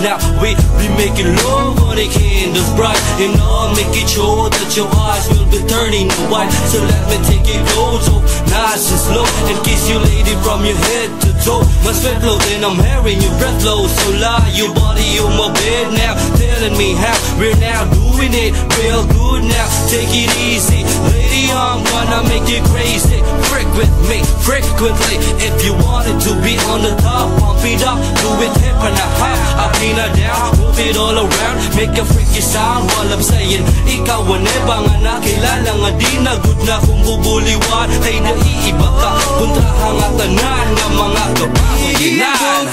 Now we be making love on the candles bright, and I'll make it sure that your eyes will be turning white. So let me take your clothes off nice and slow and kiss you lady from your head to toe. My sweat flow, then I'm hearing your breath flow. So lie your body on my bed now, telling me how we're now doing it real good now. Take it easy, lady, I'm gonna make you crazy. Freak with me, frequently. If you wanted to be on the top, pump it up, do it hip and a hop. Up in a down, move it all around, make a freaky sound while I'm saying ikaw ang nebang na kilala nga di na good na kung bubuliwan ay naiiba ka. Puntahan nga tanan nga mga kapahaginan.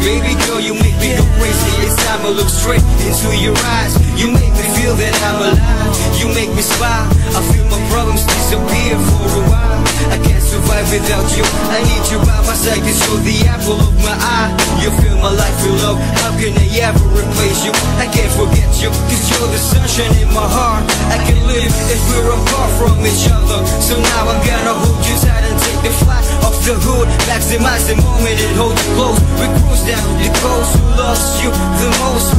Baby girl, you make me go crazy. It's time I look straight into your eyes. You make me feel that I'm alive. You make me smile. I feel my problems disappear for a while. I can't survive without you. I need you by my side, 'cause you're the apple of my eye. You fill my life with love. How can I ever replace you? I can't forget you, 'cause you're the sunshine in my heart. I can live if we're apart from each other. So now I'm gonna hold you tight and take the flight off the hood. Maximize the moment and hold you close. We cruise down the coast. Who loves you the most?